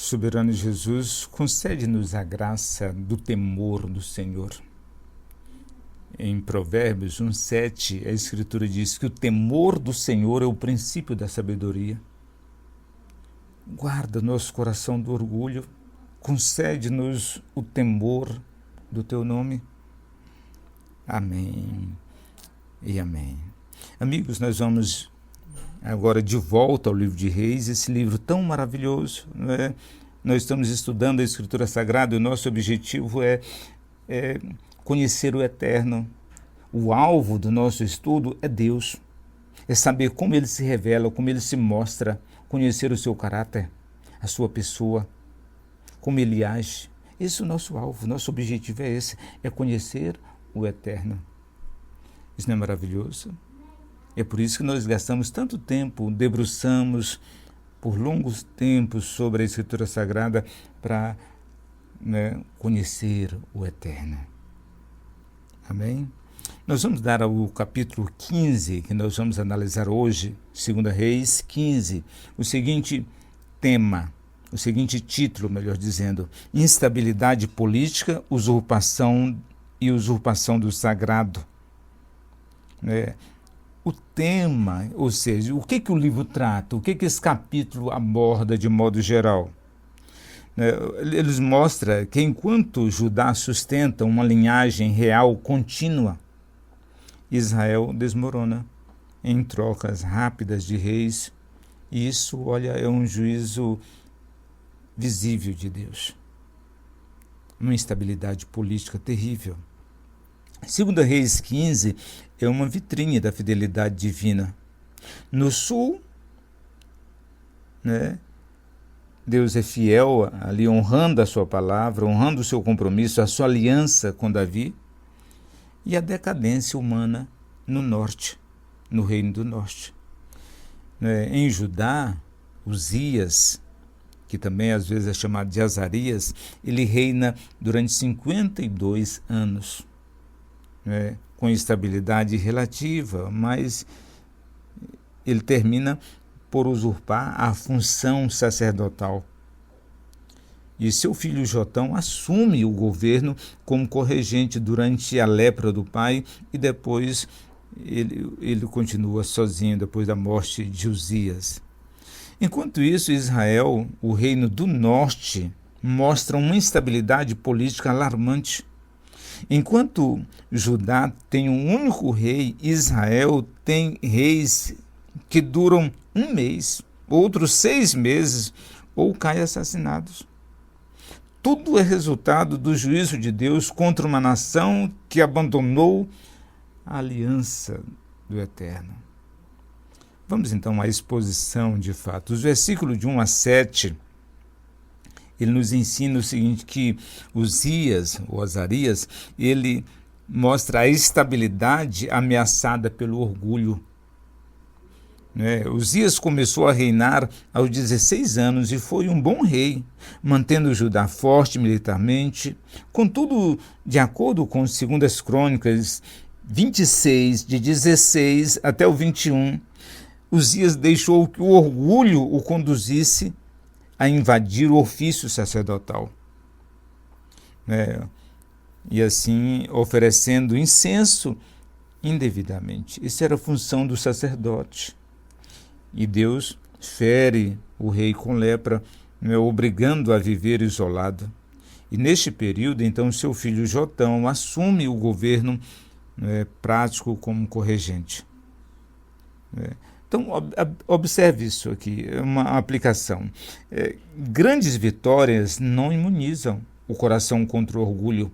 Soberano Jesus, concede-nos a graça do temor do Senhor. Em Provérbios 1:7, a Escritura diz que o temor do Senhor é o princípio da sabedoria. Guarda nosso coração do orgulho, concede-nos o temor do Teu nome. Amém e amém. Amigos, nós vamos agora de volta ao livro de Reis, esse livro tão maravilhoso, não é? Nós estamos estudando a Escritura Sagrada e o nosso objetivo é conhecer o Eterno. O alvo do nosso estudo é Deus, é saber como Ele se revela, como Ele se mostra, conhecer o seu caráter, a sua pessoa, como Ele age. Esse é o nosso alvo, nosso objetivo é esse, é conhecer o Eterno. Isso não é maravilhoso? É por isso que nós gastamos tanto tempo, debruçamos por longos tempos sobre a Escritura Sagrada para conhecer o Eterno. Amém? Nós vamos dar ao capítulo 15, que nós vamos analisar hoje, 2 Reis 15, o seguinte tema, o seguinte título, melhor dizendo: instabilidade política, usurpação e usurpação do sagrado. O tema, ou seja, o que o livro trata, o que esse capítulo aborda de modo geral? Eles mostram que enquanto Judá sustenta uma linhagem real contínua, Israel desmorona em trocas rápidas de reis. E isso, olha, é um juízo visível de Deus. Uma instabilidade política terrível. 2 Reis 15 é uma vitrine da fidelidade divina. No sul, Deus é fiel ali, honrando a sua palavra, honrando o seu compromisso, a sua aliança com Davi, e a decadência humana no norte, no reino do norte. Em Judá, Uzias, que também às vezes é chamado de Azarias, ele reina durante 52 anos. Com estabilidade relativa, mas ele termina por usurpar a função sacerdotal. E seu filho Jotão assume o governo como corregente durante a lepra do pai e depois ele continua sozinho depois da morte de Uzias. Enquanto isso, Israel, o reino do norte, mostra uma instabilidade política alarmante. Enquanto Judá tem um único rei, Israel tem reis que duram 1 mês, outros 6 meses, ou caem assassinados. Tudo é resultado do juízo de Deus contra uma nação que abandonou a aliança do Eterno. Vamos então à exposição de fatos. Os versículos de 1 a 7, ele nos ensina o seguinte, que Uzias, ou Azarias, ele mostra a estabilidade ameaçada pelo orgulho. Uzias começou a reinar aos 16 anos e foi um bom rei, mantendo Judá forte militarmente. Contudo, de acordo com 2 Crônicas 26, de 16 até o 21, Uzias deixou que o orgulho o conduzisse a invadir o ofício sacerdotal. E assim oferecendo incenso indevidamente. Isso era a função do sacerdote. E Deus fere o rei com lepra, obrigando a viver isolado. E neste período, então, seu filho Jotão assume o governo prático como corregente. Então, observe isso aqui, é uma aplicação. Grandes vitórias não imunizam o coração contra o orgulho.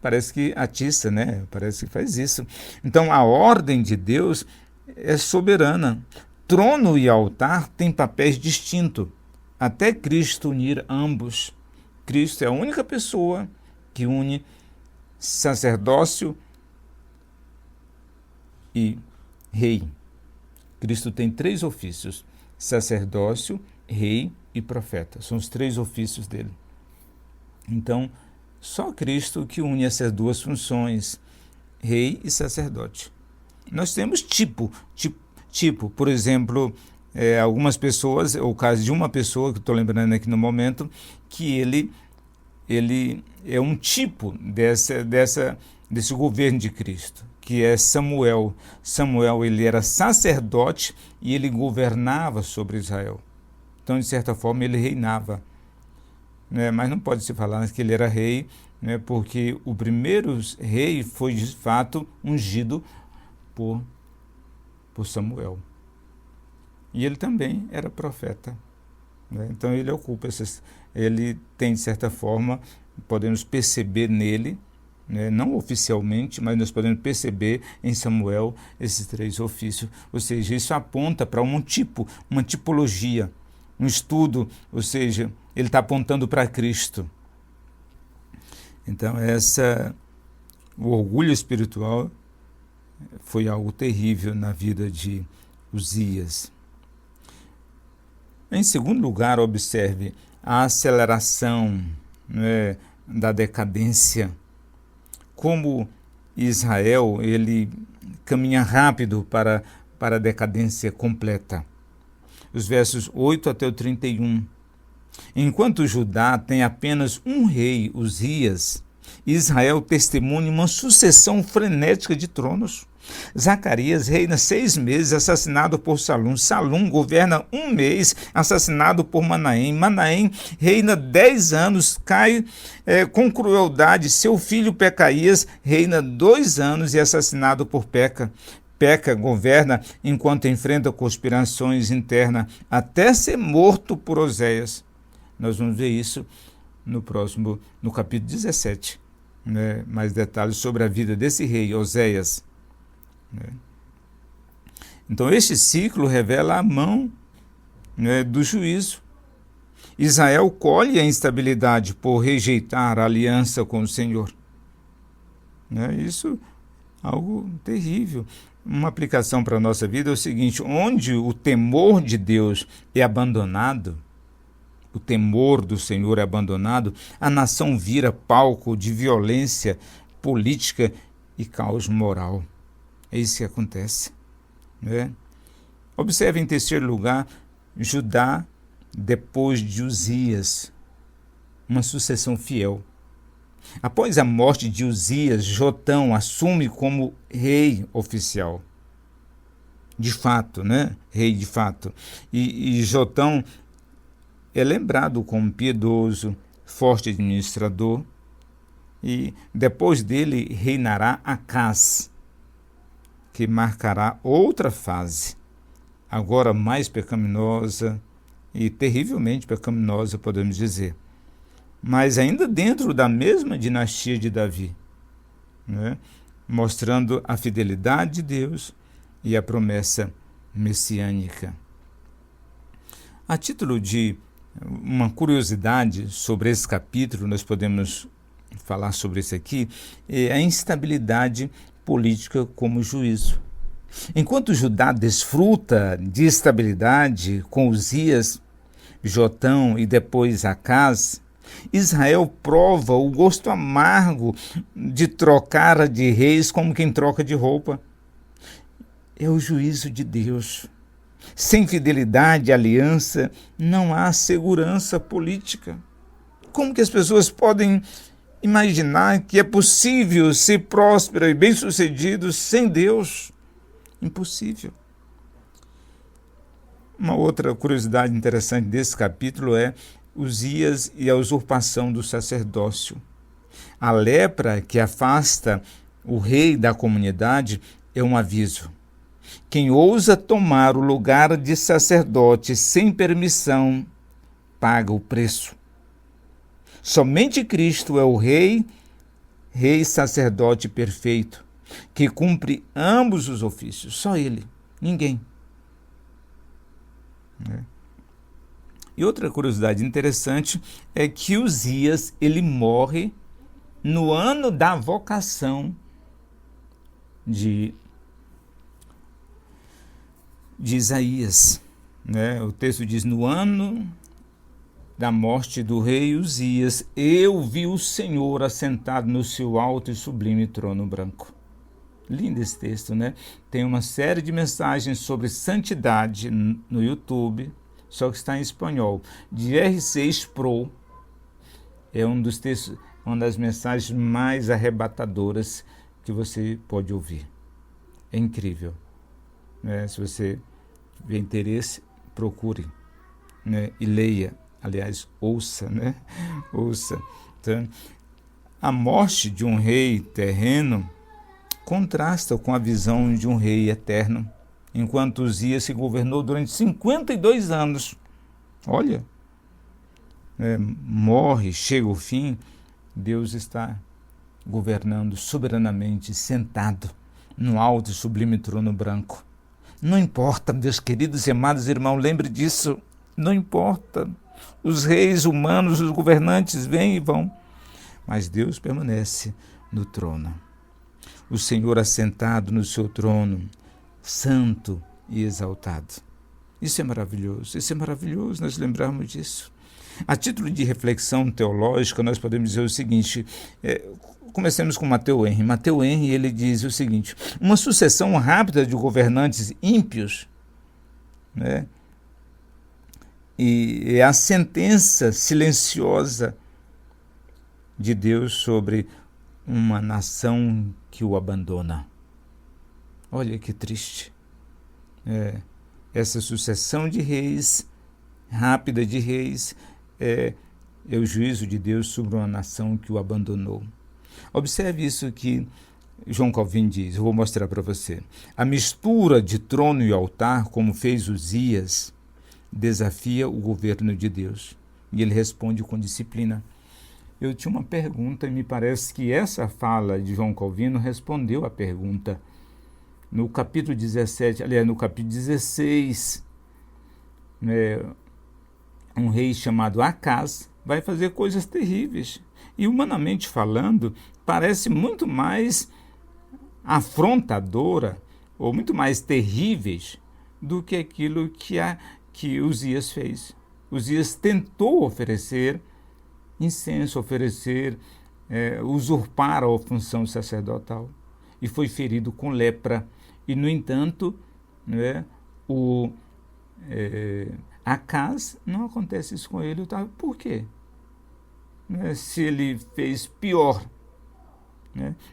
Parece que atiça, Parece que faz isso. Então, a ordem de Deus é soberana. Trono e altar têm papéis distintos, até Cristo unir ambos. Cristo é a única pessoa que une sacerdócio e rei. Cristo tem 3 ofícios: sacerdócio, rei e profeta. São os 3 ofícios dele. Então, só Cristo que une essas 2 funções, rei e sacerdote. Nós temos tipo, por exemplo, algumas pessoas, o caso de uma pessoa que estou lembrando aqui no momento, que ele é um tipo desse governo de Cristo, que é Samuel. Samuel, ele era sacerdote e ele governava sobre Israel. Então, de certa forma, ele reinava, né? Mas não pode se falar que ele era rei, né? Porque o primeiro rei foi, de fato, ungido por Samuel. E ele também era profeta, né? Então, ele ocupa ele tem, de certa forma, podemos perceber nele, né, não oficialmente, mas nós podemos perceber em Samuel esses 3 ofícios. Ou seja, isso aponta para uma tipologia, um estudo, ou seja, ele está apontando para Cristo. Então, o orgulho espiritual foi algo terrível na vida de Uzias. Em segundo lugar, observe a aceleração, né, da decadência. Como Israel, ele caminha rápido para a decadência completa. Os versos 8 até o 31. Enquanto Judá tem apenas um rei, Uzias, Israel testemunha uma sucessão frenética de tronos. Zacarias reina 6 meses, assassinado por Salum. Salum governa 1 mês, assassinado por Manaém. Manaém reina 10 anos, cai com crueldade. Seu filho Pecaías reina 2 anos e é assassinado por Peca. Peca governa enquanto enfrenta conspirações internas, até ser morto por Oséias. Nós vamos ver isso no capítulo 17. Né? Mais detalhes sobre a vida desse rei, Oséias. Então, este ciclo revela a mão, né, do juízo. Israel colhe a instabilidade por rejeitar a aliança com o Senhor. Isso é algo terrível. Uma aplicação para a nossa vida é o seguinte: onde o temor de Deus é abandonado, o temor do Senhor é abandonado, a nação vira palco de violência política e caos moral. É isso que acontece, né? Observe, em terceiro lugar, Judá depois de Uzias, uma sucessão fiel. Após a morte de Uzias, Jotão assume como rei oficial. De fato, né? Rei de fato. E Jotão é lembrado como piedoso, forte administrador. E depois dele reinará Acás, que marcará outra fase, agora mais pecaminosa e terrivelmente pecaminosa, podemos dizer, mas ainda dentro da mesma dinastia de Davi, né? Mostrando a fidelidade de Deus e a promessa messiânica. A título de uma curiosidade sobre esse capítulo, nós podemos falar sobre isso aqui, é a instabilidade política como juízo. Enquanto Judá desfruta de estabilidade com Uzias, Jotão e depois Acás, Israel prova o gosto amargo de trocar de reis como quem troca de roupa. É o juízo de Deus. Sem fidelidade e aliança, não há segurança política. Como que as pessoas podem imaginar que é possível ser próspero e bem-sucedido sem Deus? Impossível. Uma outra curiosidade interessante desse capítulo é Uzias e a usurpação do sacerdócio. A lepra que afasta o rei da comunidade é um aviso. Quem ousa tomar o lugar de sacerdote sem permissão paga o preço. Somente Cristo é o rei sacerdote perfeito, que cumpre ambos os ofícios. Só ele, ninguém. E outra curiosidade interessante é que Uzias, ele morre no ano da vocação de Isaías. O texto diz: no ano da morte do rei Uzias, eu vi o Senhor assentado no seu alto e sublime trono branco. Lindo esse texto, né? Tem uma série de mensagens sobre santidade no YouTube, só que está em espanhol. De R6 Pro, é um dos textos, uma das mensagens mais arrebatadoras que você pode ouvir. É incrível, né? Se você tiver interesse, procure, né? E leia, aliás, ouça, né? Ouça. Então, a morte de um rei terreno contrasta com a visão de um rei eterno, enquanto Uzias se governou durante 52 anos. Olha, morre, chega o fim, Deus está governando soberanamente, sentado no alto e sublime trono branco. Não importa, meus queridos e amados irmãos, lembre disso, não importa. Os reis humanos, os governantes vêm e vão, mas Deus permanece no trono. O Senhor assentado no seu trono, santo e exaltado. Isso é maravilhoso nós lembrarmos disso. A título de reflexão teológica, nós podemos dizer o seguinte, comecemos com Matteo Henry. Matteo Henry, ele diz o seguinte: uma sucessão rápida de governantes ímpios, né, e a sentença silenciosa de Deus sobre uma nação que o abandona. Olha que triste. Essa sucessão de reis, rápida de reis, é o juízo de Deus sobre uma nação que o abandonou. Observe isso que João Calvin diz, eu vou mostrar para você. A mistura de trono e altar, como fez Uzias, desafia o governo de Deus. E ele responde com disciplina. Eu tinha uma pergunta e me parece que essa fala de João Calvino respondeu à pergunta. No capítulo 17, aliás, no capítulo 16, um rei chamado Acaz vai fazer coisas terríveis. E humanamente falando, parece muito mais afrontadora ou muito mais terríveis do que aquilo que Uzias fez. Uzias tentou oferecer incenso, usurpar a função sacerdotal e foi ferido com lepra. E, no entanto, Acaz, não acontece isso com ele. Por quê? Se ele fez pior.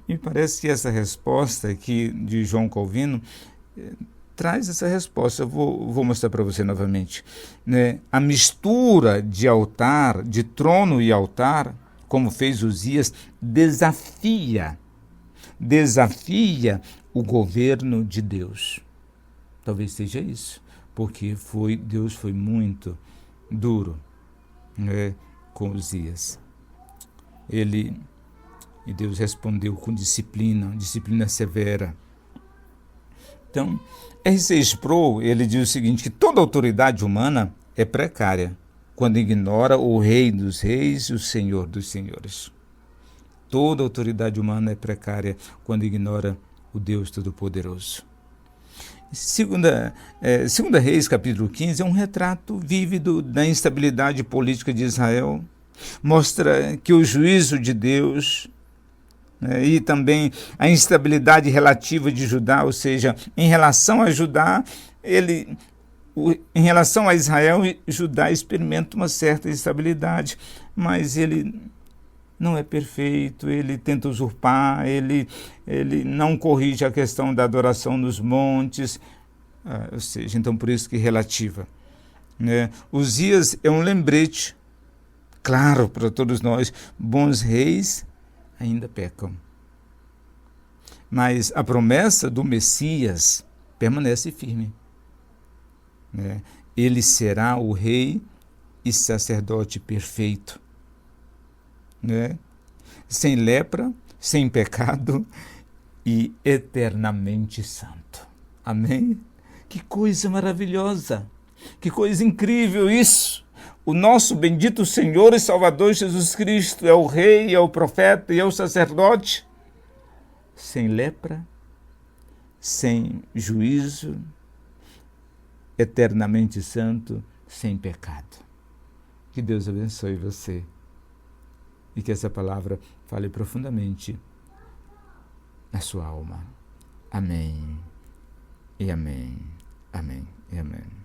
Me parece que essa resposta aqui de João Calvino traz essa resposta. Eu vou mostrar para você novamente. A mistura de altar, de trono e altar, como fez Uzias, desafia o governo de Deus. Talvez seja isso, porque Deus foi muito duro, com Uzias. E Deus respondeu com disciplina severa. Então, R6 Pro, ele diz o seguinte, que toda autoridade humana é precária quando ignora o Rei dos Reis e o Senhor dos Senhores. Toda autoridade humana é precária quando ignora o Deus Todo-Poderoso. Segunda Reis, capítulo 15, é um retrato vívido da instabilidade política de Israel. Mostra que o juízo de Deus e também a instabilidade relativa de Judá, ou seja, em relação a Judá, em relação a Israel, Judá experimenta uma certa instabilidade, mas ele não é perfeito, ele tenta usurpar, ele não corrige a questão da adoração nos montes, ou seja, então por isso que relativa. Uzias é um lembrete, claro, para todos nós, bons reis ainda pecam. Mas a promessa do Messias permanece firme. Ele será o rei e sacerdote perfeito. Sem lepra, sem pecado e eternamente santo. Amém? Que coisa maravilhosa! Que coisa incrível isso! O nosso bendito Senhor e Salvador Jesus Cristo é o Rei, é o profeta e é o sacerdote, sem lepra, sem juízo, eternamente santo, sem pecado. Que Deus abençoe você e que essa palavra fale profundamente na sua alma. Amém. E amém. Amém. E amém.